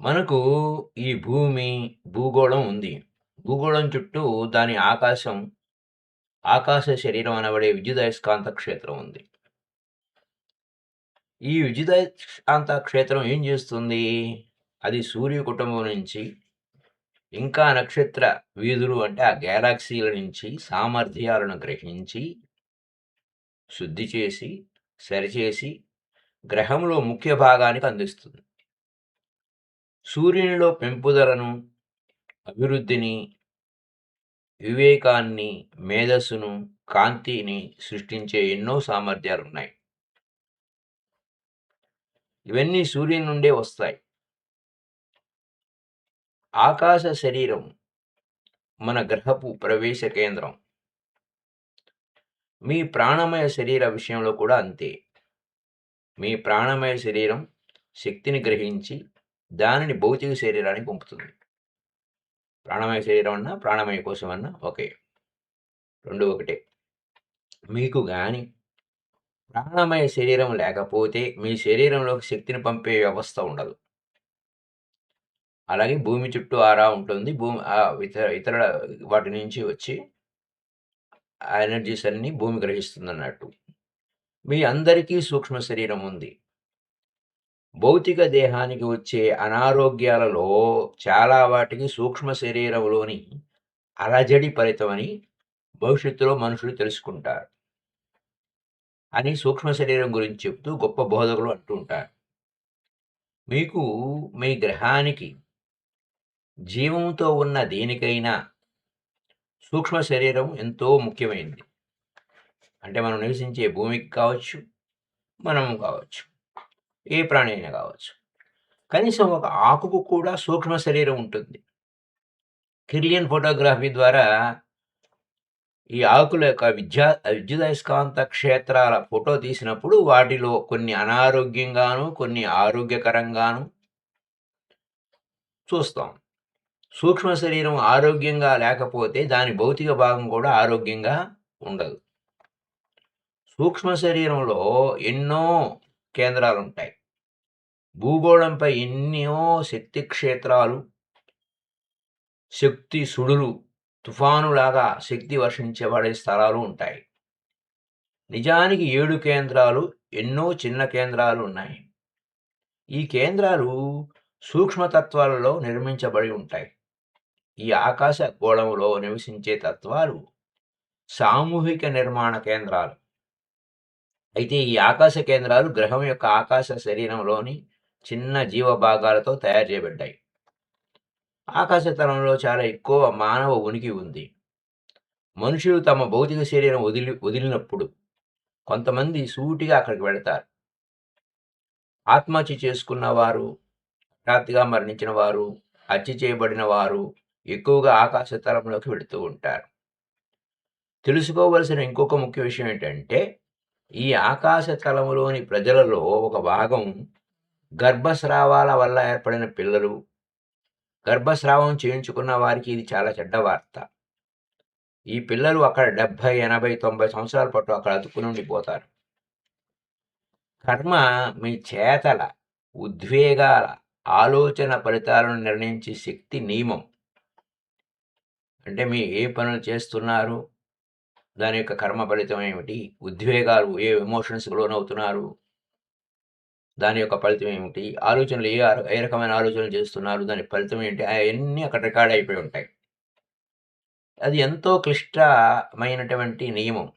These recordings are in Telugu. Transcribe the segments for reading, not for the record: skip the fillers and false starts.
మనకు ఈ భూమి, భూగోళం ఉంది. భూగోళం చుట్టూ దాని ఆకాశ శరీరం అనబడే విద్యుదయస్కాంత క్షేత్రం ఉంది. ఈ విద్యుదయస్కాంత క్షేత్రం ఏం చేస్తుంది? అది సూర్య కుటుంబం నుంచి, ఇంకా నక్షత్ర వీధులు అంటే ఆ గ్యాలాక్సీల నుంచి సామర్థ్యాలను గ్రహించి, శుద్ధి చేసి, సరిచేసి, గ్రహంలో ముఖ్య భాగానికి అందిస్తుంది. సూర్యునిలో పెంపుదలను, అభివృద్ధిని, వివేకాన్ని, మేధస్సును, కాంతిని సృష్టించే ఎన్నో సామర్థ్యాలున్నాయి. ఇవన్నీ సూర్యుని నుండే వస్తాయి. ఆకాశ శరీరం మన గ్రహపు ప్రవేశ కేంద్రం. మీ ప్రాణమయ శరీర విషయంలో కూడా అంతే. మీ ప్రాణమయ శరీరం శక్తిని గ్రహించి దానిని భౌతిక శరీరానికి పంపుతుంది. ప్రాణమయ శరీరం అన్నా, ప్రాణమయ కోశం అన్నా ఒకే. రెండు ఒకటే. మీకు గాని ప్రాణమయ శరీరం లేకపోతే మీ శరీరంలోకి శక్తిని పంపే వ్యవస్థ ఉండదు. అలాగే భూమి చుట్టూ ఆరా ఉంటుంది. భూమి ఇతర వాటి నుంచి వచ్చి ఆ ఎనర్జీస్ అన్నీ భూమి గ్రహిస్తుందన్నట్టు. మీ అందరికీ సూక్ష్మ శరీరం ఉంది. భౌతిక దేహానికి వచ్చే అనారోగ్యాలలో చాలా వాటికి సూక్ష్మ శరీరంలోని అలజడి ఫలితమని భవిష్యత్తులో మనుషులు తెలుసుకుంటారు అని సూక్ష్మ శరీరం గురించి చెప్తూ గొప్ప బోధకులు అంటుంటారు. మీకు మీ గ్రహానికి జీవంతో ఉన్న దేనికైనా సూక్ష్మ శరీరం ఎంతో ముఖ్యమైనది. అంటే మనం నివసించే భూమికి కావచ్చు, మనము కావచ్చు, ఏ ప్రాణి అయినా కావచ్చు. కనీసం ఒక ఆకుకు కూడా సూక్ష్మ శరీరం ఉంటుంది. కిర్లియన్ ఫోటోగ్రఫీ ద్వారా ఈ ఆకుల యొక్క విద్యుదయస్కాంత క్షేత్రాల ఫోటో తీసినప్పుడు వాటిలో కొన్ని అనారోగ్యంగాను, కొన్ని ఆరోగ్యకరంగాను చూస్తాం. సూక్ష్మ శరీరం ఆరోగ్యంగా లేకపోతే దాని భౌతిక భాగం కూడా ఆరోగ్యంగా ఉండదు. సూక్ష్మ శరీరంలో ఎన్నో కేంద్రాలుంటాయి. భూగోళంపై ఎన్నో శక్తి క్షేత్రాలు, శక్తి సుడులు, తుఫానులాగా శక్తి వర్షించబడే స్థలాలు ఉంటాయి. నిజానికి 7 కేంద్రాలు, ఎన్నో చిన్న కేంద్రాలు ఉన్నాయి. ఈ కేంద్రాలు సూక్ష్మతత్వాలలో నిర్మించబడి ఉంటాయి. ఈ ఆకాశ గోళంలో నివసించే తత్వాలు సామూహిక నిర్మాణ కేంద్రాలు. అయితే ఈ ఆకాశ కేంద్రాలు గ్రహం యొక్క ఆకాశ శరీరంలోని చిన్న జీవ భాగాలతో తయారు చేయబడ్డాయి. ఆకాశతలంలో చాలా ఎక్కువ మానవ ఉనికి ఉంది. మనుషులు తమ భౌతిక శరీరం వదిలినప్పుడు కొంతమంది సూటిగా అక్కడికి వెళతారు. ఆత్మహత్య చేసుకున్న వారు, హఠాత్తుగా మరణించిన వారు, హత్య చేయబడిన వారు ఎక్కువగా ఆకాశతలంలోకి వెళుతూ ఉంటారు. తెలుసుకోవలసిన ఇంకొక ముఖ్య విషయం ఏంటంటే, ఈ ఆకాశ తలములోని ప్రజలలో ఒక భాగం గర్భస్రావాల వల్ల ఏర్పడిన పిల్లలు. గర్భస్రావం చేయించుకున్న వారికి ఇది చాలా చెడ్డ వార్త. ఈ పిల్లలు అక్కడ 70, 80, 90 సంవత్సరాల పాటు అక్కడ అతుక్కుని ఉండిపోతారు. కర్మ మీ చేతల, ఉద్వేగాల, ఆలోచన ఫలితాలను నిర్ణయించే శక్తి నియమం. అంటే మీ ఏ పనులు చేస్తున్నారు, దాని యొక్క కర్మ ఫలితం ఏమిటి, ఉద్వేగాలు ఏ ఎమోషన్స్కి లోనవుతున్నారు, దాని యొక్క ఫలితం ఏమిటి, ఆలోచనలు ఏ రకమైన ఆలోచనలు చేస్తున్నారు, దాని ఫలితం ఏంటి, అవన్నీ అక్కడ రికార్డ్ అయిపోయి ఉంటాయి. అది ఎంతో క్లిష్టమైనటువంటి నియమం.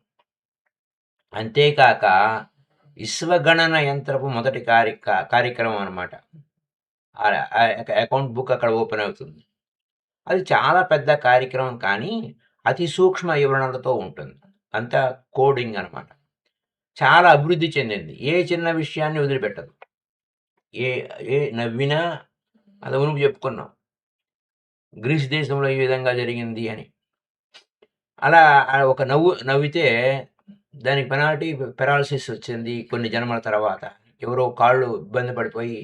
అంతేకాక విశ్వగణన యంత్రపు మొదటి కార్యక్రమం అనమాట. అకౌంట్ బుక్ అక్కడ ఓపెన్ అవుతుంది. అది చాలా పెద్ద కార్యక్రమం, కానీ అతి సూక్ష్మ వివరణలతో ఉంటుంది. అంతా కోడింగ్ అనమాట. చాలా అభివృద్ధి చెందింది. ఏ చిన్న విషయాన్ని వదిలిపెట్టదు. ఏ నవ్వినా అది మునుపు చెప్పుకున్నాం, గ్రీస్ దేశంలో ఈ విధంగా జరిగింది అని. అలా ఒక నవ్వితే దానికి పెనాల్టీ పెరాలసిస్ వచ్చింది కొన్ని జన్మల తర్వాత. ఎవరో కాళ్ళు ఇబ్బంది పడిపోయి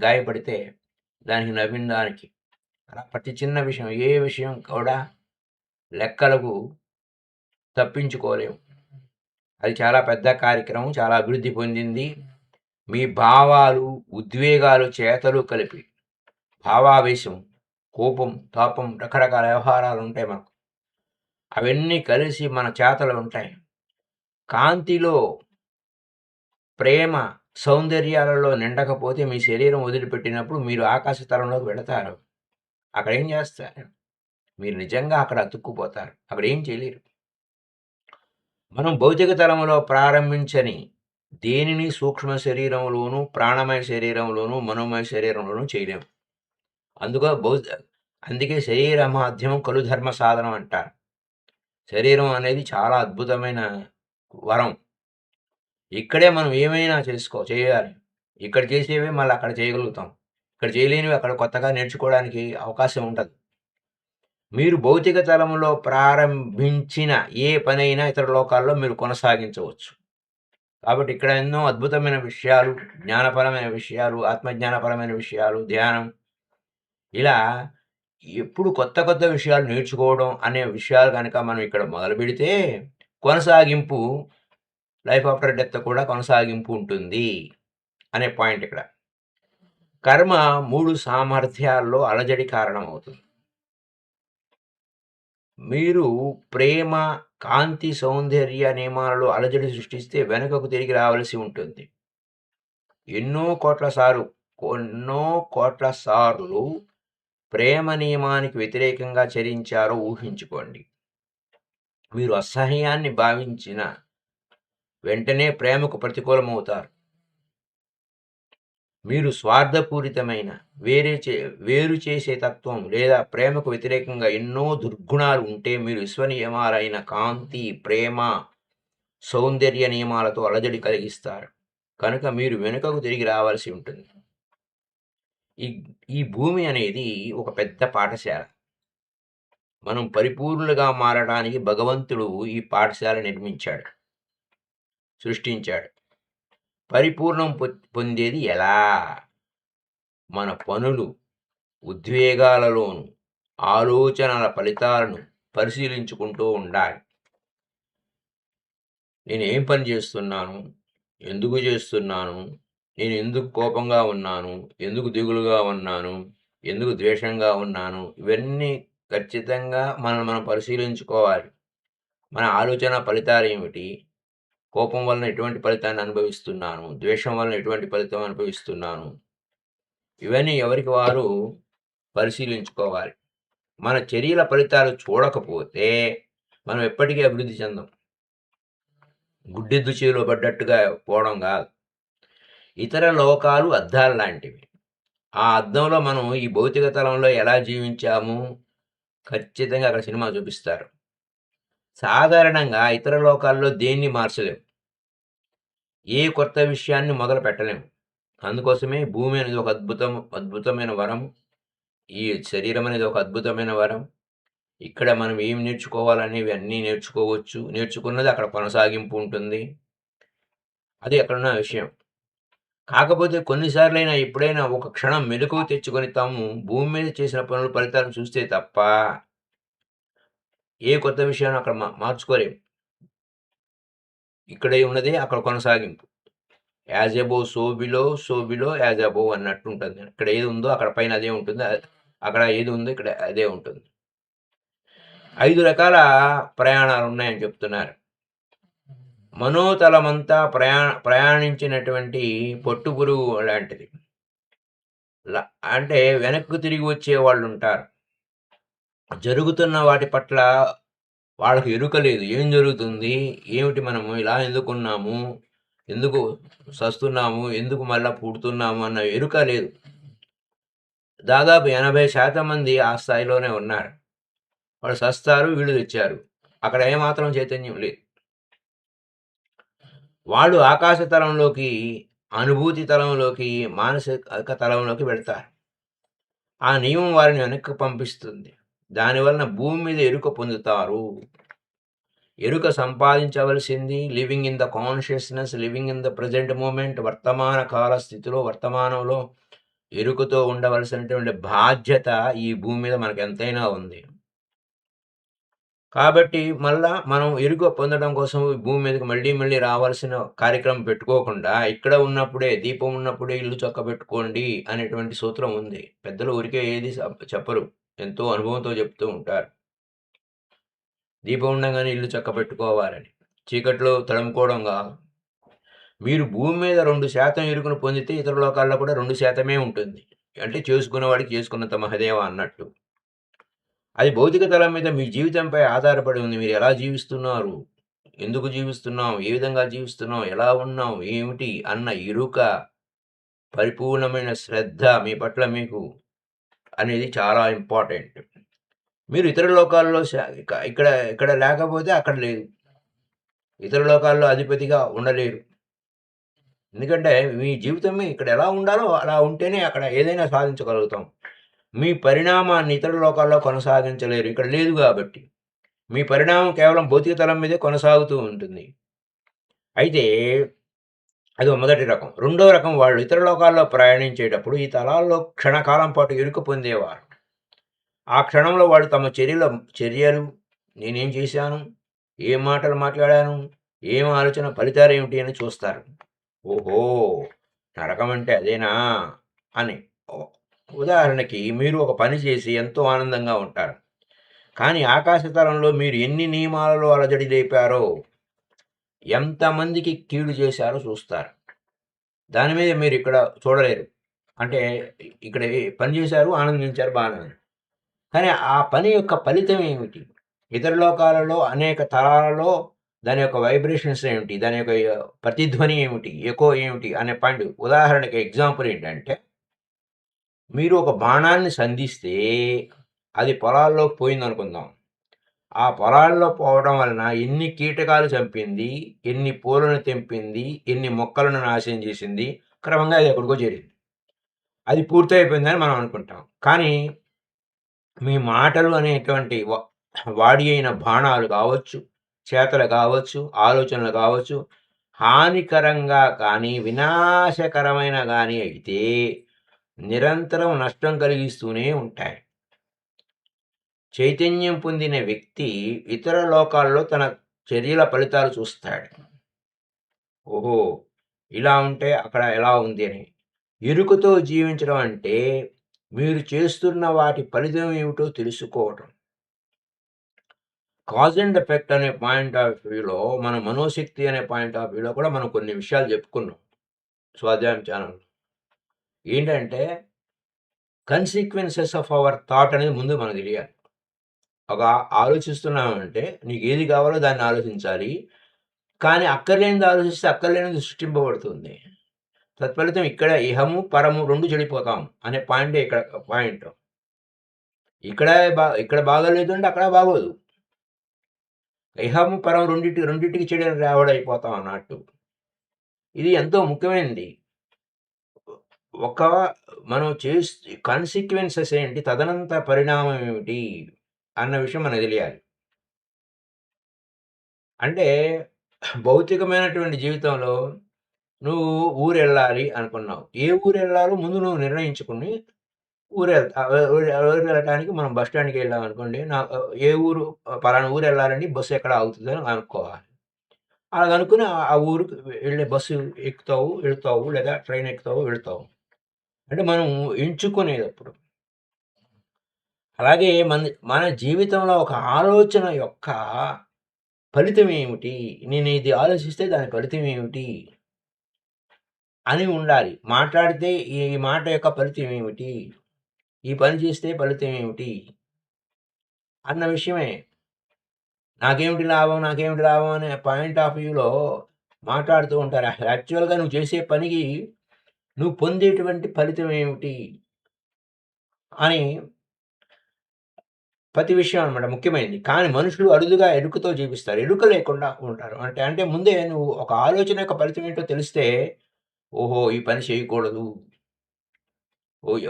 గాయపడితే దానికి నవ్విన దానికి. అలా ప్రతి చిన్న విషయం, ఏ విషయం కూడా లెక్కలకు తప్పించుకోలేము. అది చాలా పెద్ద కార్యక్రమం, చాలా అభివృద్ధి పొందింది. మీ భావాలు, ఉద్వేగాలు, చేతలు కలిపి భావావేశం, కోపం, తాపం, రకరకాల వ్యవహారాలుంటాయి మనకు. అవన్నీ కలిసి మన చేతలు ఉంటాయి. కాంతిలో, ప్రేమ, సౌందర్యాలలో నిండకపోతే మీ శరీరం వదిలిపెట్టినప్పుడు మీరు ఆకాశ తలంలోకి వెళతారు. అక్కడేం చేస్తారు? మీరు నిజంగా అక్కడ అతుక్కుపోతారు. అక్కడేం చేయలేరు. మనం భౌతిక తలములో ప్రారంభించని దేనిని సూక్ష్మ శరీరంలోనూ, ప్రాణమయ శరీరంలోనూ, మనోమయ శరీరంలోనూ చేయలేము. అందుకే శరీర మాధ్యమం కలు ధర్మ సాధనం అంటారు. శరీరం అనేది చాలా అద్భుతమైన వరం. ఇక్కడే మనం ఏమైనా చేయాలి. ఇక్కడ చేసేవే మళ్ళీ అక్కడ చేయగలుగుతాం. ఇక్కడ చేయలేనివి అక్కడ కొత్తగా నేర్చుకోవడానికి అవకాశం ఉండదు. మీరు భౌతిక తలములో ప్రారంభించిన ఏ పనైనా ఇతర లోకాల్లో మీరు కొనసాగించవచ్చు. కాబట్టి ఇక్కడ ఎన్నో అద్భుతమైన విషయాలు, జ్ఞానపరమైన విషయాలు, ఆత్మజ్ఞానపరమైన విషయాలు, ధ్యానం, ఇలా ఎప్పుడు కొత్త కొత్త విషయాలు నేర్చుకోవడం అనే విషయాలు కనుక మనం ఇక్కడ మొదలుపెడితే కొనసాగింపు, లైఫ్ ఆఫ్టర్ డెత్ కూడా కొనసాగింపు ఉంటుంది అనే పాయింట్ ఇక్కడ. కర్మ 3 సామర్థ్యాల్లో అలజడి కారణమవుతుంది. మీరు ప్రేమ, కాంతి, సౌందర్య నియమాలలో అలజడి సృష్టిస్తే వెనుకకు తిరిగి రావలసి ఉంటుంది. ఎన్నో కోట్ల సార్లు ప్రేమ నియమానికి వ్యతిరేకంగా చరించారో ఊహించుకోండి. మీరు అసహ్యాన్ని భావించిన వెంటనే ప్రేమకు ప్రతికూలమవుతారు. మీరు స్వార్థపూరితమైన వేరు చేసే తత్వం లేదా ప్రేమకు వ్యతిరేకంగా ఎన్నో దుర్గుణాలు ఉంటే మీరు విశ్వనియమాలైన కాంతి, ప్రేమ, సౌందర్య నియమాలతో అలజడి కలిగిస్తారు. కనుక మీరు వెనుకకు తిరిగి రావాల్సి ఉంటుంది. ఈ భూమి అనేది ఒక పెద్ద పాఠశాల. మనం పరిపూర్ణులుగా మారడానికి భగవంతుడు ఈ పాఠశాల నిర్మించాడు, సృష్టించాడు. పరిపూర్ణం పొందేది ఎలా? మన పనులు, ఉద్వేగాలలోను, ఆలోచనల ఫలితాలను పరిశీలించుకుంటూ ఉండాలి. నేను ఏం పని చేస్తున్నాను? ఎందుకు చేస్తున్నాను? నేను ఎందుకు కోపంగా ఉన్నాను? ఎందుకు దిగులుగా ఉన్నాను? ఎందుకు ద్వేషంగా ఉన్నాను? ఇవన్నీ ఖచ్చితంగా మనం పరిశీలించుకోవాలి. మన ఆలోచన ఫలితాలు ఏమిటి? కోపం వలన ఎటువంటి ఫలితాన్ని అనుభవిస్తున్నాను? ద్వేషం వలన ఎటువంటి ఫలితం అనుభవిస్తున్నాను? ఇవన్నీ ఎవరికి వారు పరిశీలించుకోవాలి. మన చర్యల ఫలితాలు చూడకపోతే మనం ఎప్పటికీ అభివృద్ధి చెందాం. గుడ్డెద్దు చేలో పడ్డట్టుగా పోవడం కాదు. ఇతర లోకాలు అద్దాలు లాంటివి. ఆ అద్దంలో మనం ఈ భౌతిక తలంలో ఎలా జీవించాము ఖచ్చితంగా అక్కడ సినిమా చూపిస్తారు. సాధారణంగా ఇతర లోకాల్లో దేన్ని మార్చలేము. ఏ కొత్త విషయాన్ని మొదలు పెట్టలేము. అందుకోసమే భూమి అనేది ఒక అద్భుతమైన వరం. ఈ శరీరం అనేది ఒక అద్భుతమైన వరం. ఇక్కడ మనం ఏం నేర్చుకోవాలనేవి అన్నీ నేర్చుకోవచ్చు. నేర్చుకున్నది అక్కడ కొనసాగింపు ఉంటుంది. అది అక్కడున్న విషయం. కాకపోతే కొన్నిసార్లైనా ఎప్పుడైనా ఒక క్షణం మెలకువ తెచ్చుకొని తాము భూమి మీద చేసిన పనుల ఫలితాలను చూస్తే తప్ప ఏ కొత్త విషయాన్ని అక్కడ మార్చుకోలేము. ఇక్కడే ఉన్నదే అక్కడ కొనసాగింపు. As above so below as above అన్నట్టు ఉంటుంది. ఇక్కడ ఏది ఉందో అక్కడ పైన అదే ఉంటుంది. అక్కడ ఏది ఉందో ఇక్కడ అదే ఉంటుంది. 5 రకాల ప్రయాణాలు ఉన్నాయని చెప్తున్నారు. మనోతలమంతా ప్రయాణించినటువంటి పట్టుపురుగు లాంటిది. అంటే వెనక్కు తిరిగి వచ్చే వాళ్ళు ఉంటారు. జరుగుతున్న వాటి పట్ల వాళ్ళకి ఎరుక లేదు. ఏం జరుగుతుంది? ఏమిటి? మనము ఇలా ఎందుకున్నాము? ఎందుకు సస్తున్నాము? ఎందుకు మళ్ళా పుడుతున్నాము అన్న ఎరుక లేదు. దాదాపు 80% మంది ఆ స్థాయిలోనే ఉన్నారు. వాళ్ళు సస్తారు, వీళ్ళు తెచ్చారు. అక్కడ ఏమాత్రం చైతన్యం లేదు. వాళ్ళు ఆకాశ తలంలోకి, అనుభూతి తలంలోకి, మానసిక తలంలోకి వెళ్తారు. ఆ నియమం వారిని వెనక్కి పంపిస్తుంది. దానివలన భూమి మీద ఎరుక పొందుతారు. ఎరుక సంపాదించవలసింది living in the consciousness, living in the present moment, వర్తమాన కాల స్థితిలో, వర్తమానంలో ఎరుకతో ఉండవలసినటువంటి బాధ్యత ఈ భూమి మీద మనకు ఎంతైనా ఉంది. కాబట్టి మళ్ళా మనం ఎరుక పొందడం కోసం ఈ భూమి మీదకి మళ్ళీ మళ్ళీ రావాల్సిన కార్యక్రమం పెట్టుకోకుండా, ఇక్కడ ఉన్నప్పుడే దీపం ఉన్నప్పుడే ఇల్లు చక్కబెట్టుకోండి అనేటువంటి సూత్రం ఉంది. పెద్దలు ఊరికే ఏది చెప్పరు. ఎంతో అనుభవంతో చెప్తూ ఉంటారు. దీపం ఉండంగానే ఇల్లు చక్కబెట్టుకోవాలని. చీకట్లో తడుముకోవడం గాదు. మీరు భూమి మీద 2% ఎరుకను పొందితే ఇతర లోకాల్లో కూడా 2% ఉంటుంది. అంటే చేసుకున్నవాడికి చేసుకున్నంత మహదేవ అన్నట్టు. అది భౌతిక తలం మీద మీ జీవితంపై ఆధారపడి ఉంది. మీరు ఎలా జీవిస్తున్నారు? ఎందుకు జీవిస్తున్నాం? ఏ విధంగా జీవిస్తున్నాం? ఎలా ఉన్నాం? ఏమిటి? అన్న ఎరుక, పరిపూర్ణమైన శ్రద్ధ మీ పట్ల మీకు అనేది చాలా ఇంపార్టెంట్. మీరు ఇతర లోకాల్లో ఇక్కడ ఇక్కడ లేకపోతే అక్కడ లేదు. ఇతర లోకాల్లో అధిపతిగా ఉండలేరు. ఎందుకంటే మీ జీవితమే ఇక్కడ ఎలా ఉండాలో అలా ఉంటేనే అక్కడ ఏదైనా సాధించగలుగుతాం. మీ పరిణామాన్ని ఇతర లోకాల్లో కొనసాగించలేరు. ఇక్కడ లేదు గాబట్టి. మీ పరిణామం కేవలం భౌతిక తలం మీదే కొనసాగుతూ ఉంటుంది. అయితే అదో మొదటి రకం. రెండో రకం వాళ్ళు ఇతర లోకాల్లో ప్రయాణించేటప్పుడు ఈ తలాల్లో క్షణకాలం పాటు ఇరుకు పొందేవారు. ఆ క్షణంలో వాళ్ళు తమ చర్యలు, నేనేం చేశాను? ఏం మాటలు మాట్లాడాను? ఏం ఆలోచన ఫలితాలేమిటి అని చూస్తారు. ఓహో! నరకం అంటే అదేనా? అని. ఉదాహరణకి మీరు ఒక పని చేసి ఎంతో ఆనందంగా ఉంటారు. కానీ ఆకాశతలంలో మీరు ఎన్ని నియమాలలో అలజడి లేపారో, ఎంతమందికి కీడు చేశారో చూస్తారు. దాని మీద మీరిక్కడ చూడలేరు. అంటే ఇక్కడ పని చేశారు, ఆనందించారు బానే ఉంది. కానీ ఆ పని యొక్క ఫలితం ఏమిటి? ఇతర లోకాలలో అనేక తరాలలో దాని యొక్క వైబ్రేషన్స్ ఏమిటి? దాని యొక్క ప్రతిధ్వని ఏమిటి? ఎకో ఏమిటి? అనే పాయింట్ ఉదాహరణకి ఎగ్జాంపుల్ ఏంటంటే, మీరు ఒక బాణాన్ని సంధిస్తే అది పొలాల్లోకి పోయిందనుకుందాం. ఆ పొలాల్లో పోవడం వలన ఎన్ని కీటకాలు చంపింది, ఎన్ని పూలను తెంపింది, ఎన్ని మొక్కలను నాశనం చేసింది, క్రమంగా అది ఎక్కడికో చేరింది. అది పూర్తయిపోయిందని మనం అనుకుంటాం. కానీ మీ మాటలు అనేటువంటి వాడి అయిన బాణాలు కావచ్చు, చేతలు కావచ్చు, ఆలోచనలు కావచ్చు, హానికరంగా కానీ, వినాశకరమైన గానీ అయితే నిరంతరం నష్టం కలిగిస్తూనే ఉంటాయి. చైతన్యం పొందిన వ్యక్తి ఇతర లోకాల్లో తన చర్యల ఫలితాలు చూస్తాడు. ఓహో! ఇలా ఉంటే అక్కడ ఎలా ఉంది అని. ఎరుకతో జీవించడం అంటే మీరు చేస్తున్న వాటి ఫలితం ఏమిటో తెలుసుకోవటం. కాజ్ అండ్ ఎఫెక్ట్ అనే పాయింట్ ఆఫ్ వ్యూలో మన మనోశక్తి అనే పాయింట్ ఆఫ్ వ్యూలో కూడా మనం కొన్ని విషయాలు చెప్పుకున్నాం. స్వాధ్యాయం ఛానెల్‌లో. ఏంటంటే కన్సీక్వెన్సెస్ ఆఫ్ అవర్ థాట్ అనేది ముందు మనకు తెలియాలి. ఒక ఆలోచిస్తున్నామంటే నీకేది కావాలో దాన్ని ఆలోచించాలి. కానీ అక్కర్లేనిది ఆలోచిస్తే అక్కర్లేనిది సృష్టింపబడుతుంది. తత్ఫలితం ఇక్కడ ఇహము, పరము 2 చెడిపోతాం అనే పాయింటే ఇక్కడ పాయింట్. ఇక్కడ బాగాలేదు అంటే అక్కడ బాగోదు. ఇహము, పరం రెండిటికి చెడు రావడైపోతాం అన్నట్టు. ఇది ఎంతో ముఖ్యమైనది. ఒక మనం కాన్సిక్వెన్సెస్ ఏంటి? తదనంతర పరిణామం ఏమిటి? అన్న విషయం మనకు తెలియాలి. అంటే భౌతికమైనటువంటి జీవితంలో నువ్వు ఊరెళ్ళాలి అనుకున్నావు. ఏ ఊరెళ్ళాలో ముందు నువ్వు నిర్ణయించుకొని ఊరెళ్ళటానికి మనం బస్ స్టాండ్‌కెళ్ళామనుకోండి. ఏ ఊరు పలానా ఊరెళ్ళాలండి బస్సు ఎక్కడ ఆగుతదని కనుక్కోవాలి. అలా కనుక్కొని ఆ ఊరికి వెళ్ళే బస్సు ఎక్కుతావు, వెళ్తావు. లేదా ట్రైన్ ఎక్కుతావు, వెళ్తావు. అంటే మనం ఎంచుకునేదప్పుడు. అలాగే మన జీవితంలో ఒక ఆలోచన యొక్క ఫలితం ఏమిటి? నేను ఇది ఆలోచిస్తే దాని ఫలితం ఏమిటి? అని ఉండాలి. మాట్లాడితే ఈ మాట యొక్క ఫలితం ఏమిటి? ఈ పని చేస్తే ఫలితం ఏమిటి? అన్న విషయమే. నాకేమిటి లాభం? నాకేమిటి లాభం? అనే పాయింట్ ఆఫ్ వ్యూలో మాట్లాడుతూ ఉంటారు. యాక్చువల్‌గా నువ్వు చేసే పనికి నువ్వు పొందేటువంటి ఫలితం ఏమిటి? అని ప్రతి విషయం అన్నమాట ముఖ్యమైనది. కానీ మనుషులు అరుదుగా ఎరుకతో జీవిస్తారు. ఎరుక లేకుండా ఉంటారు. అంటే ముందే నువ్వు ఒక ఆలోచన యొక్క ఫలితం ఏంటో తెలిస్తే, ఓహో! ఈ పని చేయకూడదు.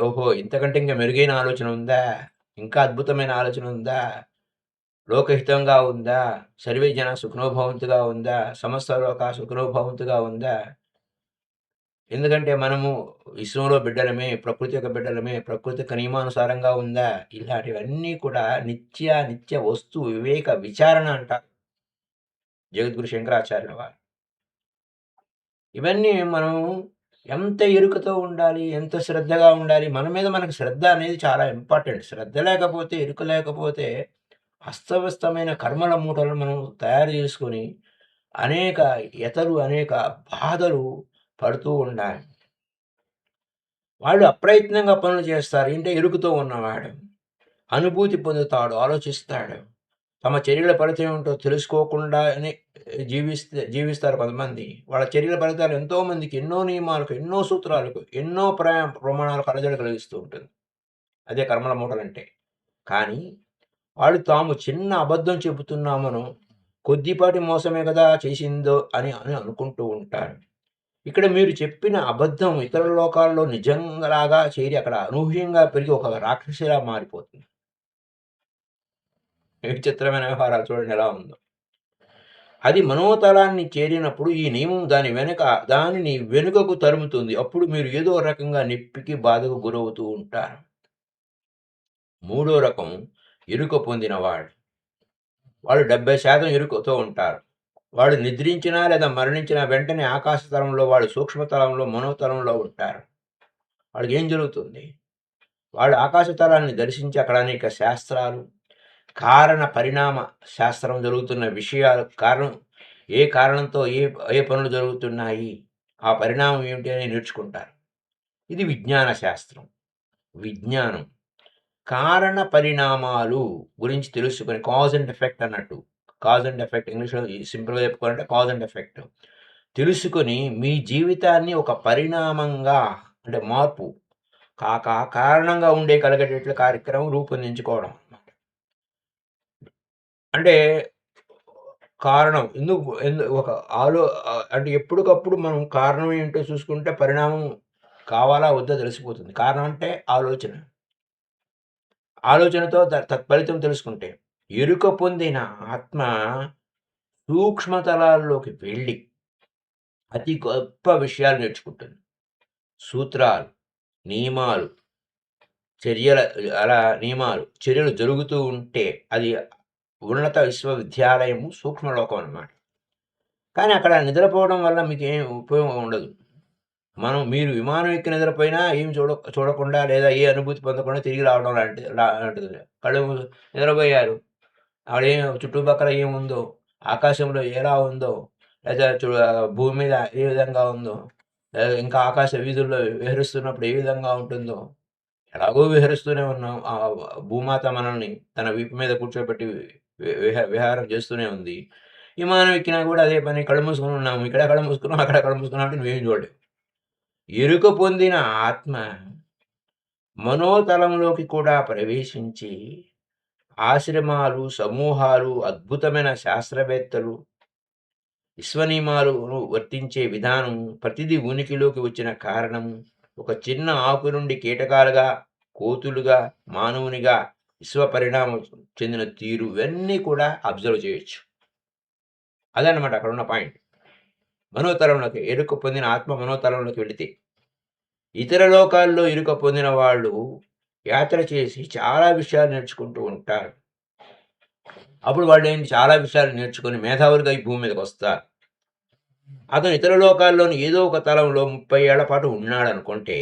ఓహో! ఇంతకంటే ఇంక మెరుగైన ఆలోచన ఉందా? ఇంకా అద్భుతమైన ఆలోచన ఉందా? లోకహితంగా ఉందా? సర్వే జన సుఖినో భవంతుగా ఉందా? సమస్త లోకా సుఖినో భవంతుగా ఉందా? ఎందుకంటే మనము విశ్వంలో బిడ్డలమే, ప్రకృతి యొక్క బిడ్డలమే, ప్రకృతి యొక్క నియమానుసారంగా ఉందా? ఇలాంటివన్నీ కూడా నిత్య వస్తు వివేక విచారణ అంటారు జగద్గురు శంకరాచార్యుల వారు. ఇవన్నీ మనం ఎంత ఎరుకతో ఉండాలి, ఎంత శ్రద్ధగా ఉండాలి. మన మీద మనకు శ్రద్ధ అనేది చాలా ఇంపార్టెంట్. శ్రద్ధ లేకపోతే, ఎరుక లేకపోతే అస్తవ్యస్తమైన కర్మల మూటలను మనం తయారు చేసుకొని అనేక అనేక బాధలు పడుతూ ఉండాలి. వాళ్ళు అప్రయత్నంగా పనులు చేస్తారు. అంటే ఎరుకుతో ఉన్నవాడు అనుభూతి పొందుతాడు, ఆలోచిస్తాడు. తమ చర్యల ఫలితం ఏమిటో తెలుసుకోకుండానే జీవిస్తారు కొంతమంది. వాళ్ళ చర్యల ఫలితాలు ఎంతోమందికి ఎన్నో నియమాలకు, ఎన్నో సూత్రాలకు, ఎన్నో ప్రమాణాలకు అలజడి కలిగిస్తూ ఉంటుంది. అదే కర్మల మూటలంటే. కానీ వాళ్ళు తాము చిన్న అబద్ధం చెబుతున్నామనో, కొద్దిపాటి మోసమే కదా చేసిందో అని అనుకుంటూ ఉంటారు. ఇక్కడ మీరు చెప్పిన అబద్ధం ఇతర లోకాల్లో నిజంలాగా చేరి అక్కడ అనూహ్యంగా పెరిగి ఒక రాక్షసిలా మారిపోతుంది. విచిత్రమైన వ్యవహారాలు చూడండి ఎలా ఉందో. అది మనోతలాన్ని చేరినప్పుడు ఈ నియమం దానిని వెనుకకు తరుముతుంది. అప్పుడు మీరు ఏదో రకంగా నొప్పికి, బాధకు గురవుతూ ఉంటారు. మూడో రకం ఎరుక పొందినవాడు. వాళ్ళు 70% ఎరుకతో ఉంటారు. వాడు నిద్రించినా లేదా మరణించినా వెంటనే ఆకాశతలంలో, వాళ్ళు సూక్ష్మతలంలో, మనోతలంలో ఉంటారు. వాళ్ళకేం జరుగుతుంది? వాళ్ళు ఆకాశతలాన్ని దర్శించి అక్కడ అనేక శాస్త్రాలు, కారణ పరిణామ శాస్త్రం జరుగుతున్న విషయాలు, ఏ కారణంతో ఏ పనులు జరుగుతున్నాయి, ఆ పరిణామం ఏమిటి అని నేర్చుకుంటారు. ఇది విజ్ఞాన శాస్త్రం. విజ్ఞానం కారణ పరిణామాలు గురించి తెలుసుకొని, కాజ్ అండ్ ఎఫెక్ట్ అన్నట్టు. కాజ్ అండ్ ఎఫెక్ట్ ఇంగ్లీష్లో సింపుల్గా చెప్పుకోవాలంటే కాజ్ అండ్ ఎఫెక్ట్ తెలుసుకొని మీ జీవితాన్ని ఒక పరిణామంగా, అంటే మార్పు కారణంగా కలిగేటట్లు కార్యక్రమం రూపొందించుకోవడం. అంటే కారణం ఒక అంటే ఎప్పటికప్పుడు మనం కారణం ఏంటో చూసుకుంటే పరిణామం కావాలా వద్దా తెలిసిపోతుంది. కారణం అంటే ఆలోచనతో తత్ఫలితం తెలుసుకుంటే, ఎరుక పొందిన ఆత్మ సూక్ష్మతలాల్లోకి వెళ్ళి అతి గొప్ప విషయాలు నేర్చుకుంటుంది. సూత్రాలు, నియమాలు, చర్యలు జరుగుతూ ఉంటే అది ఉన్నత విశ్వవిద్యాలయము సూక్ష్మలోకం అన్నమాట. కానీ అక్కడ నిద్రపోవడం వల్ల మీకేం ఉపయోగం ఉండదు. మీరు విమానం ఎక్కి నిద్రపోయినా ఏమి చూడకుండా లేదా ఏ అనుభూతి పొందకుండా తిరిగి రావడం లాంటిది. కళ్ళు నిద్రపోయారు. చుట్టుపక్కల ఏముందో, ఆకాశంలో ఎలా ఉందో, లేదా భూమి మీద ఏ విధంగా ఉందో, ఇంకా ఆకాశ వీధుల్లో విహరిస్తున్నప్పుడు ఏ విధంగా ఉంటుందో, ఎలాగో విహరిస్తూనే ఉన్నాం. ఆ భూమాత మనల్ని తన వీపు మీద కూర్చోబెట్టి విహారం చేస్తూనే ఉంది. విమానం ఎక్కినా కూడా అదే పని. కళ్ళు మూసుకొని ఉన్నాము. ఇక్కడ కళ్ళు మూసుకున్నాం, అక్కడ కళ్ళు మూసుకున్నాం అంటే నువ్వేం చూడలేవు. ఎరుక పొందిన ఆత్మ మనోతలంలోకి కూడా ప్రవేశించి ఆశ్రమాలు, సమూహాలు, అద్భుతమైన శాస్త్రవేత్తలు, విశ్వనియమాలను వర్తించే విధానం, ప్రతిదీ ఉనికిలోకి వచ్చిన కారణం, ఒక చిన్న ఆకు నుండి కీటకాలుగా, కోతులుగా, మానవునిగా విశ్వ పరిణామం చెందిన తీరు, ఇవన్నీ కూడా అబ్జర్వ్ చేయొచ్చు. అదనమాట అక్కడ ఉన్న పాయింట్. మనోతలంలోకి ఎరుక పొందిన ఆత్మ మనోతలంలోకి వెళితే, ఇతర లోకాల్లో ఎరుక పొందిన వాళ్ళు యాత్ర చేసి చాలా విషయాలు నేర్చుకుంటూ ఉంటారు. అప్పుడు వాళ్ళు చాలా విషయాలు నేర్చుకొని మేధావులుగా ఈ భూమి మీదకి వస్తారు. అతను ఇతర లోకాల్లోని ఏదో ఒక తలంలో 30 ఏళ్ల పాటు ఉన్నాడనుకుంటే,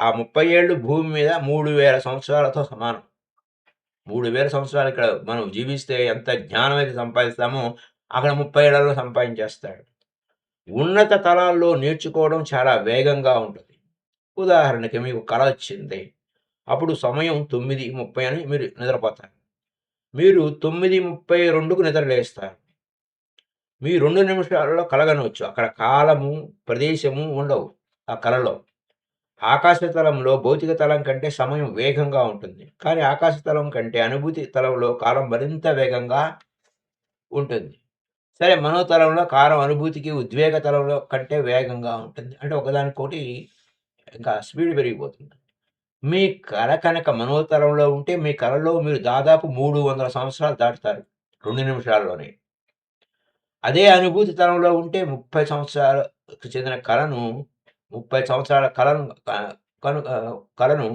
ఆ 30 ఏళ్ళు భూమి మీద 3000 సంవత్సరాలతో సమానం. 3000 సంవత్సరాలు ఇక్కడ మనం జీవిస్తే ఎంత జ్ఞానం అయితే సంపాదిస్తామో, అక్కడ 30 ఏళ్లలో సంపాదించేస్తాడు. ఉన్నత తలాల్లో నేర్చుకోవడం చాలా వేగంగా ఉంటుంది. ఉదాహరణకి మీకు కల వచ్చింది. అప్పుడు సమయం 9:30 అని మీరు నిద్రపోతారు. మీరు 9:32కు నిద్ర లేస్తారు. మీ 2 నిమిషాలలో కలగనవచ్చు. అక్కడ కాలము, ప్రదేశము ఉండవు ఆ కలలో. ఆకాశతలంలో భౌతిక తలం కంటే సమయం వేగంగా ఉంటుంది. కానీ ఆకాశతలం కంటే అనుభూతి తలంలో కాలం మరింత వేగంగా ఉంటుంది. సరే, మనోతలంలో కాలం అనుభూతికి, ఉద్వేగ తలంలో కంటే వేగంగా ఉంటుంది. అంటే ఒకదానికొకటి ఇంకా స్పీడ్ పెరిగిపోతుంది. మీ కల కనుక మనోతలంలో ఉంటే, మీ కలలో మీరు దాదాపు 300 సంవత్సరాలు దాటుతారు 2 నిమిషాల్లోనే. అదే అనుభూతి తలంలో ఉంటే 30 సంవత్సరాలకు చెందిన కలను 30 సంవత్సరాల కలను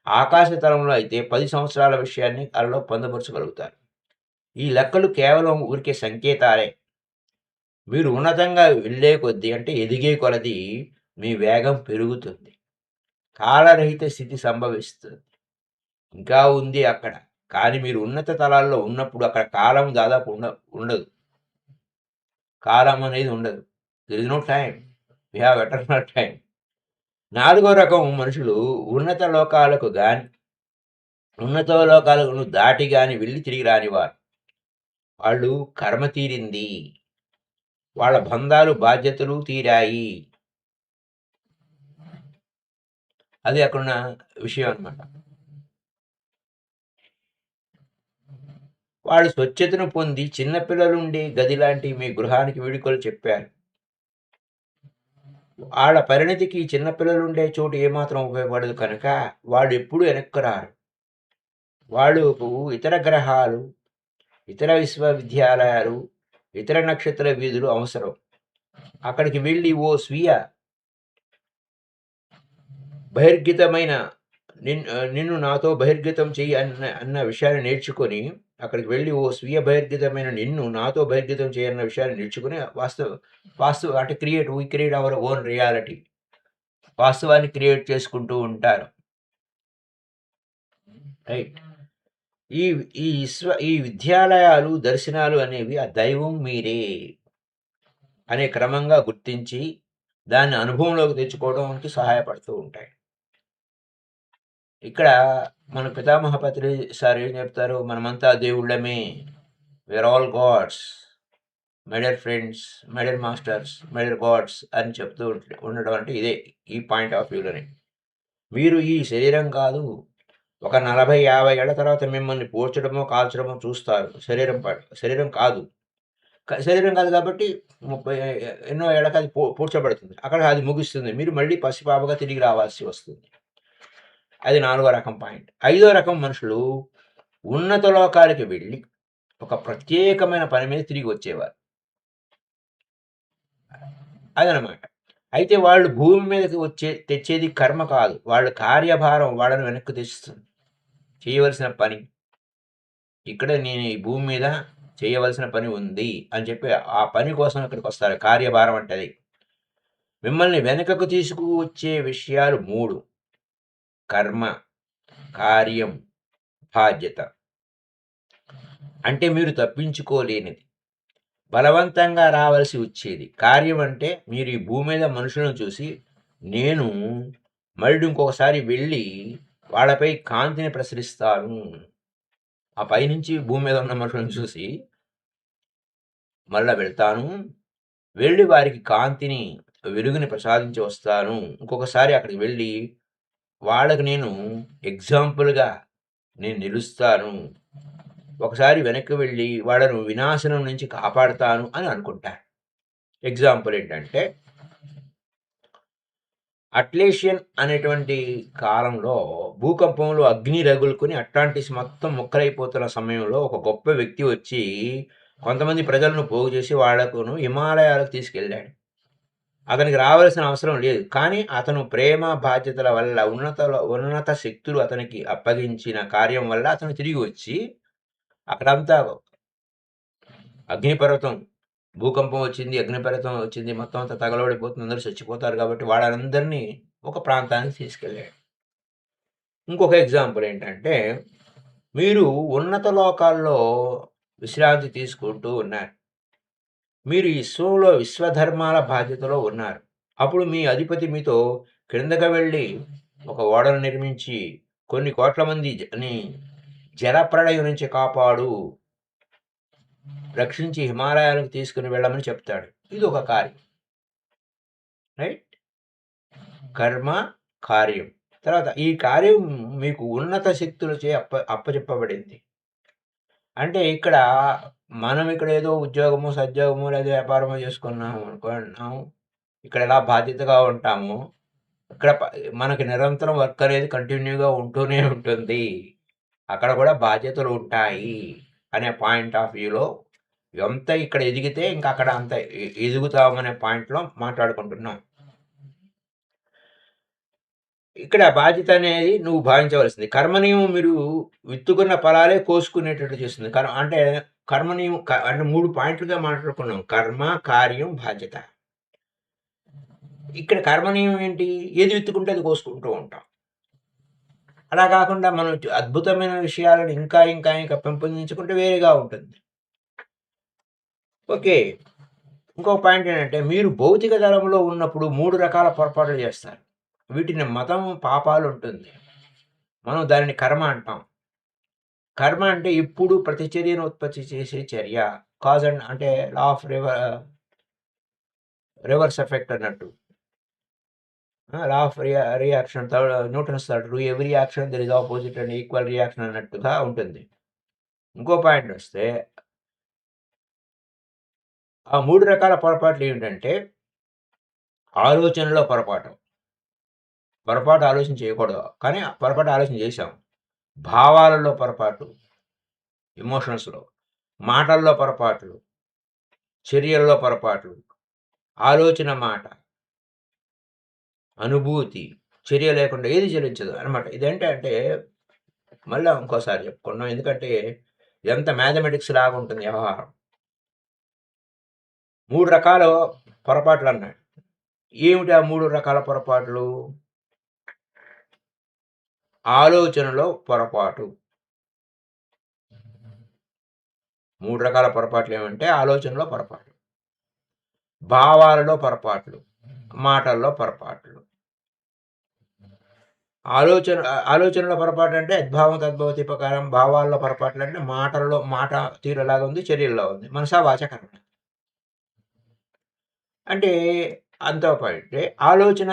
ఆకాశ తలంలో అయితే 10 సంవత్సరాల విషయాన్ని కలలో పొందుపరచగలుగుతారు. ఈ లెక్కలు కేవలం ఊరికే సంకేతాలే. మీరు ఉన్నతంగా వెళ్ళే కొద్దీ అంటే ఎదిగే కొలది మీ వేగం పెరుగుతుంది. కాలరహిత స్థితి సంభవిస్తుంది. ఇంకా ఉంది అక్కడ. కానీ మీరు ఉన్నత తలాల్లో ఉన్నప్పుడు అక్కడ కాలం దాదాపు ఉండదు. కాలం అనేది ఉండదు. There is no time. We have eternal time. నాలుగో రకం మనుషులు ఉన్నత లోకాలకు ఉన్నత లోకాలను దాటి గాని వెళ్ళి తిరిగి రానివారు. వాళ్ళు కర్మ తీరింది. వాళ్ళ బంధాలు, బాధ్యతలు తీరాయి. అది అక్కడున్న విషయం అన్నమాట. వాళ్ళు స్వచ్ఛతను పొంది చిన్నపిల్లలుండే గదిలాంటి మీ గృహానికి వీడ్కోలు చెప్పారు. ఆళ్ళ పరిణతికి చిన్నపిల్లలుండే చోటు ఏమాత్రం ఉపయోగపడదు కనుక వాళ్ళెప్పుడూ వెనక్కి రారు. వాళ్ళకు ఇతర గ్రహాలు, ఇతర విశ్వవిద్యాలయాలు, ఇతర నక్షత్ర వీధులు అవసరం. అక్కడికి వెళ్ళి ఓ స్వీయ బహిర్గతమైన నిన్ను నాతో బహిర్గతం చెయ్యి అన్న విషయాన్ని నేర్చుకొని అక్కడికి వెళ్ళి ఓ స్వీయ బహిర్గతమైన నిన్ను నాతో బహిర్గతం చేయన్న విషయాన్ని నేర్చుకుని వాస్తవ అంటే we create our own reality. వాస్తవాన్ని క్రియేట్ చేసుకుంటూ ఉంటారు. రైట్. ఈ ఈ విద్యాలయాలు, దర్శనాలు అనేవి ఆ దైవం మీరే అనే క్రమంగా గుర్తించి దాన్ని అనుభవంలోకి తెచ్చుకోవడానికి సహాయపడుతూ ఉంటాయి. ఇక్కడ మన పితామహ పత్రి సార్ ఏం చెప్తారు? మనమంతా దేవుళ్ళమే. We are all gods. My dear friends, my dear masters, my dear gods అని చెప్తూ ఉండడం అంటే ఇదే. ఈ పాయింట్ ఆఫ్ వ్యూలోనే. మీరు ఈ శరీరం కాదు. ఒక 40, 50 ఏళ్ల తర్వాత మిమ్మల్ని పూడ్చడమో, కాల్చడమో చూస్తారు. శరీరం కాదు. శరీరం కాదు కాబట్టి 30 ఎన్నో ఏళ్ళకి అది పూడ్చబడుతుంది. అక్కడ అది ముగుస్తుంది. మీరు మళ్ళీ పసిపాపగా తిరిగి రావాల్సి వస్తుంది. అది 4వ రకం పాయింట్. 5వ రకం మనుషులు ఉన్నత లోకాలకి వెళ్ళి ఒక ప్రత్యేకమైన పని మీద తిరిగి వచ్చేవారు. అదనమాట. అయితే వాళ్ళు భూమి మీదకి తెచ్చేది కర్మ కాదు. వాళ్ళ కార్యభారం వాళ్ళని వెనక్కి తెస్తుంది. చేయవలసిన పని. ఇక్కడ నేను ఈ భూమి మీద చేయవలసిన పని ఉంది అని చెప్పి ఆ పని కోసం ఇక్కడికొస్తారు. కార్యభారం అంటే అది. మిమ్మల్ని వెనకకు తీసుకువచ్చే విషయాలు 3: కర్మ, కార్యం, బాధ్యత. అంటే మీరు తప్పించుకోలేనిది. బలవంతంగా రావలసి వచ్చేది. కార్యం అంటే మీరు ఈ భూమి మీద మనుషులను చూసి నేను మళ్ళీ ఇంకొకసారి వెళ్ళి వాళ్ళపై కాంతిని ప్రసరిస్తాను. ఆ పైనుంచి భూమి మీద ఉన్న మనుషులను చూసి మళ్ళా వెళ్తాను. వెళ్ళి వారికి కాంతిని, వెలుగుని ప్రసాదించి వస్తాను. ఇంకొకసారి అక్కడికి వెళ్ళి వాళ్ళకి నేను ఎగ్జాంపుల్‌గా నేను నిలుస్తాను. ఒకసారి వెనక్కి వెళ్ళి వాళ్ళను వినాశనం నుంచి కాపాడతాను అని అనుకుంటారు. ఎగ్జాంపుల్ ఏంటంటే అట్లేషియన్ అనేటువంటి కాలంలో భూకంపంలో అగ్ని రగులుకొని అట్లాంటిస్ మొత్తం ముక్కలైపోతున్న సమయంలో ఒక గొప్ప వ్యక్తి వచ్చి కొంతమంది ప్రజలను పోగు చేసి వాళ్ళకును హిమాలయాలకు తీసుకెళ్ళాడు. అతనికి రావాల్సిన అవసరం లేదు. కానీ అతను ప్రేమ, బాధ్యతల వల్ల ఉన్నత శక్తులు అతనికి అప్పగించిన కార్యం వల్ల అతను తిరిగి వచ్చి అక్కడంతా అగ్నిపర్వతం, భూకంపం వచ్చింది, అగ్నిపర్వతం వచ్చింది, మొత్తం అంతా తగలబడిపోతుంది, అందరూ చచ్చిపోతారు కాబట్టి వాళ్ళందరినీ ఒక ప్రాంతానికి తీసుకెళ్ళాడు. ఇంకొక ఎగ్జాంపుల్ ఏంటంటే మీరు ఉన్నత లోకాల్లో విశ్రాంతి తీసుకుంటూ ఉన్నారు. మీరు ఈ విశ్వంలో విశ్వధర్మాల బాధ్యతలో ఉన్నారు. అప్పుడు మీ అధిపతి మీతో క్రిందకి వెళ్ళి ఒక ఓడను నిర్మించి కొన్ని కోట్ల మందిని జలప్రళయం నుంచి కాపాడు, రక్షించి హిమాలయాలకు తీసుకుని వెళ్ళమని చెప్తాడు. ఇది ఒక కార్యం. రైట్. కర్మ, కార్యం. తర్వాత ఈ కార్యం మీకు ఉన్నత శక్తులచే అప్పచెప్పబడింది. అంటే ఇక్కడ మనం ఇక్కడ ఏదో ఉద్యోగమో, సద్యోగమో లేదా వ్యాపారమో చేసుకున్నాము అనుకున్నాము. ఇక్కడ ఎలా బాధ్యతగా ఉంటామో ఇక్కడ మనకి నిరంతరం వర్క్ అనేది కంటిన్యూగా ఉంటూనే ఉంటుంది. అక్కడ కూడా బాధ్యతలు ఉంటాయి అనే పాయింట్ ఆఫ్ వ్యూలో ఎంత ఇక్కడ ఎదిగితే ఇంకా అక్కడ అంత ఎదుగుతామనే పాయింట్‌లో మాట్లాడుకుంటున్నాం. ఇక్కడ బాధ్యత అనేది నువ్వు భావించవలసింది. కర్మ నియమం మీరు విత్తుకున్న ఫలాలే కోసుకునేటట్టు చేస్తుంది. అంటే కర్మ నియమం అంటే 3 పాయింట్లుగా మాట్లాడుకున్నాం. కర్మ, కార్యం, బాధ్యత. ఇక్కడ కర్మ నియమం ఏంటి? ఏది విత్తుకుంటే అది కోసుకుంటూ ఉంటాం. అలా కాకుండా మనం అద్భుతమైన విషయాలను ఇంకా పెంపొందించుకుంటే వేరేగా ఉంటుంది. ఓకే. ఇంకో పాయింట్ ఏంటంటే మీరు భౌతిక తలంలో ఉన్నప్పుడు 3 రకాల పొరపాట్లు చేస్తారు. వీటిని మతం, పాపాలు ఉంటుంది. మనం దానిని కర్మ అంటాం. కర్మ అంటే ఇప్పుడు ప్రతిచర్యను ఉత్పత్తి చేసే చర్య. కాజ్ అండ్ అంటే లా ఆఫ్ రివర్స్ ఎఫెక్ట్ అన్నట్టు. Law of reaction Newton's third rule every action there is opposite and equal reaction అన్నట్టుగా ఉంటుంది. ఇంకో పాయింట్ వస్తే ఆ 3 రకాల పొరపాట్లు ఏమిటంటే ఆలోచనలో పొరపాటు. పొరపాటు ఆలోచన చేయకూడదు. కానీ పొరపాటు ఆలోచన చేశాం. భావాలలో పొరపాటు, ఎమోషన్స్‌లో. మాటల్లో పొరపాట్లు, చర్యల్లో పొరపాట్లు, ఆలోచన మాట, అనుభూతి, చర్య లేకుండా ఏది చలించదు అనమాట. ఇదేంటంటే మళ్ళా ఇంకోసారి చెప్పుకున్నాం. ఎందుకంటే ఇదంతా మ్యాథమెటిక్స్ లాగా ఉంటుంది వ్యవహారం. 3 రకాల పొరపాట్లన్నాడు. ఏమిటి ఆ 3 రకాల పొరపాట్లు? ఆలోచనలో పొరపాటు. 3 రకాల పొరపాట్లేమంటే ఆలోచనలో పొరపాటు, భావాలలో పొరపాట్లు, మాటల్లో పొరపాట్లు. ఆలోచనలో పొరపాటంటే యద్భావం తద్భవతి ప్రకారం భావాల్లో పొరపాట్లంటే మాట తీరు ఎలాగా ఉంది, చర్యల్లో ఉంది. మనసా వాచా కర్మణ. అంటే అంతో పాటే ఆలోచన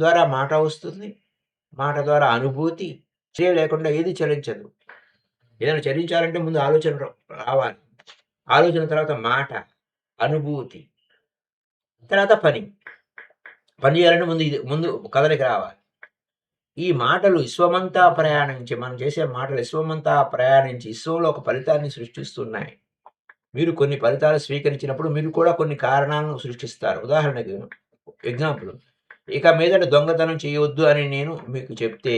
ద్వారా మాట వస్తుంది. మాట ద్వారా అనుభూతి. చర్య లేకుండా ఏది చలించదు. ఏదైనా చలించాలంటే ముందు ఆలోచన రావాలి. ఆలోచన తర్వాత మాట, అనుభూతి, తర్వాత పని. పని చేయాలంటే ముందు కదలిక రావాలి. ఈ మాటలు విశ్వమంతా ప్రయాణించి మనం చేసే మాటలు విశ్వమంతా ప్రయాణించి విశ్వంలో ఒక ఫలితాన్ని సృష్టిస్తున్నాయి. మీరు కొన్ని ఫలితాలు స్వీకరించినప్పుడు మీరు కూడా కొన్ని కారణాలను సృష్టిస్తారు. ఉదాహరణకు ఎగ్జాంపుల్ ఇక మీదట దొంగతనం చేయవద్దు అని నేను మీకు చెప్తే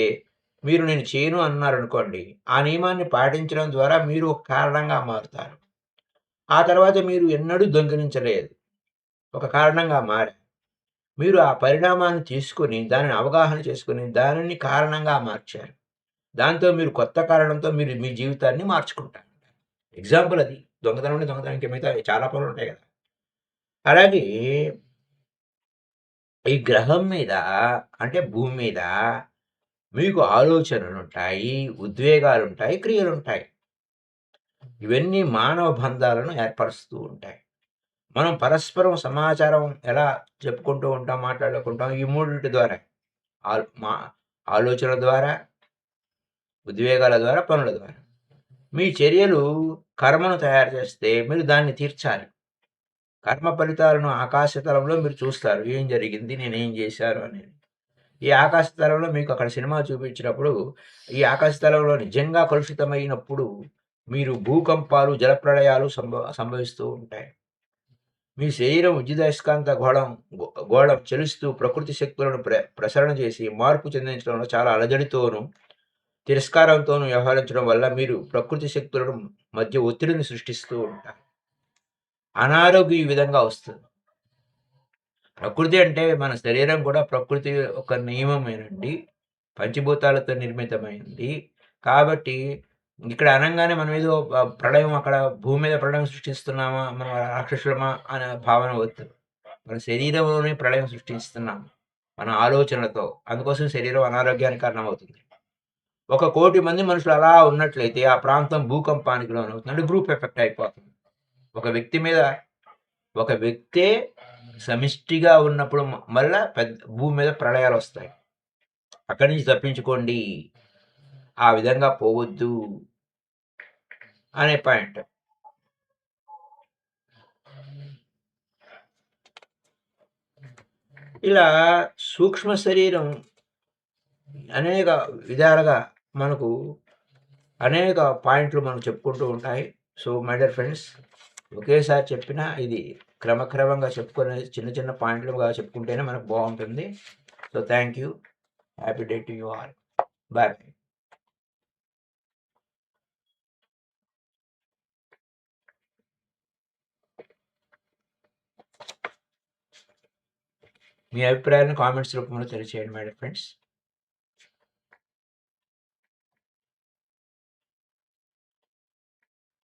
మీరు నేను చేయను అన్నారనుకోండి. ఆ నియమాన్ని పాటించడం ద్వారా మీరు ఒక కారణంగా మారుతారు. ఆ తర్వాత మీరు ఎన్నడూ దొంగిలించలేదు. ఒక కారణంగా మారారు. మీరు ఆ పరిణామాన్ని తీసుకొని దానిని అవగాహన చేసుకొని దానిని కారణంగా మార్చారు. దాంతో మీరు కొత్త కారణంతో మీరు మీ జీవితాన్ని మార్చుకుంటారు. ఎగ్జాంపుల్ అది. దొంగతనం అంటే దొంగతనం ఇంక మిగతా చాలా పనులుంటాయి గదా! అలాగే ఈ గ్రహం మీద అంటే భూమి మీద మీకు ఆలోచనలుంటాయి, ఉద్వేగాలుంటాయి, క్రియలుంటాయి. ఇవన్నీ మానవ బంధాలను ఏర్పరుస్తూ ఉంటాయి. మనం పరస్పరం సమాచారం ఎలా చెప్పుకుంటూ ఉంటాం, మాట్లాడుకుంటాం ఈ మూడిటి ద్వారా. మా ఆలోచనల ద్వారా, ఉద్వేగాల ద్వారా, పనుల ద్వారా. మీ చర్యలు కర్మను తయారు చేస్తే మీరు దాన్ని తీర్చాలి. కర్మ ఫలితాలను ఆకాశతలంలో మీరు చూస్తారు. ఏం జరిగింది? నేనేం చేశాను అనేది. ఈ ఆకాశతలంలో మీకు అక్కడ సినిమా చూపించినప్పుడు, ఈ ఆకాశతలంలో నిజంగా కలుషితమైనప్పుడు మీరు భూకంపాలు, జలప్రళయాలు సంభవిస్తూ ఉంటాయి. మీ శరీరం విద్యుదయస్కాంత గోళం చలిస్తూ ప్రకృతి శక్తులను ప్రసరణ చేసి మార్పు చెందించడంలో చాలా అలజడితోనూ, తిరస్కారంతోనూ వ్యవహరించడం వల్ల మీరు ప్రకృతి శక్తులను మధ్య ఒత్తిడిని సృష్టిస్తూ ఉంటారు. అనారోగ్యం ఈ విధంగా వస్తుంది. ప్రకృతి అంటే మన శరీరం కూడా ప్రకృతి ఒక నియమమేనండి. పంచభూతాలతో నిర్మితమైంది. కాబట్టి ఇక్కడ అనంగానే మనం ఏదో ప్రళయం అక్కడ భూమి మీద ప్రళయం సృష్టిస్తున్నామా, మనం రాక్షసులమా అనే భావన వద్దు. మన శరీరంలోనే ప్రళయం సృష్టిస్తున్నాం. మన ఆలోచనలతో. అందుకోసం శరీరం అనారోగ్యానికి కారణమవుతుంది. 1,00,00,000 మంది మనుషులు అలా ఉన్నట్లయితే ఆ ప్రాంతం భూకంపానికి లోనవుతుంది. అంటే గ్రూప్ ఎఫెక్ట్ అయిపోతుంది. ఒక వ్యక్తే సమిష్టిగా ఉన్నప్పుడు మళ్ళా భూమి మీద ప్రళయాలొస్తాయి. అక్కడి నుంచి తప్పించుకోండి. ఆ విధంగా పోవద్దు అనే పాయింట్. ఇలా సూక్ష్మ శరీరం అనేక విధాలుగా మనకు అనేక పాయింట్లు మనం చెప్పుకుంటూ ఉంటాయి. సో మై డియర్ ఫ్రెండ్స్, ఒకేసారి చెప్పినా ఇది క్రమక్రమంగా చెప్పుకునే చిన్న చిన్న పాయింట్లుగా చెప్పుకుంటేనే మనకు బాగుంటుంది. So thank you. Happy day to you all. Bye. మీ అభిప్రాయాలను కామెంట్స్ రూపంలో తెలియచేయండి మేడం ఫ్రెండ్స్.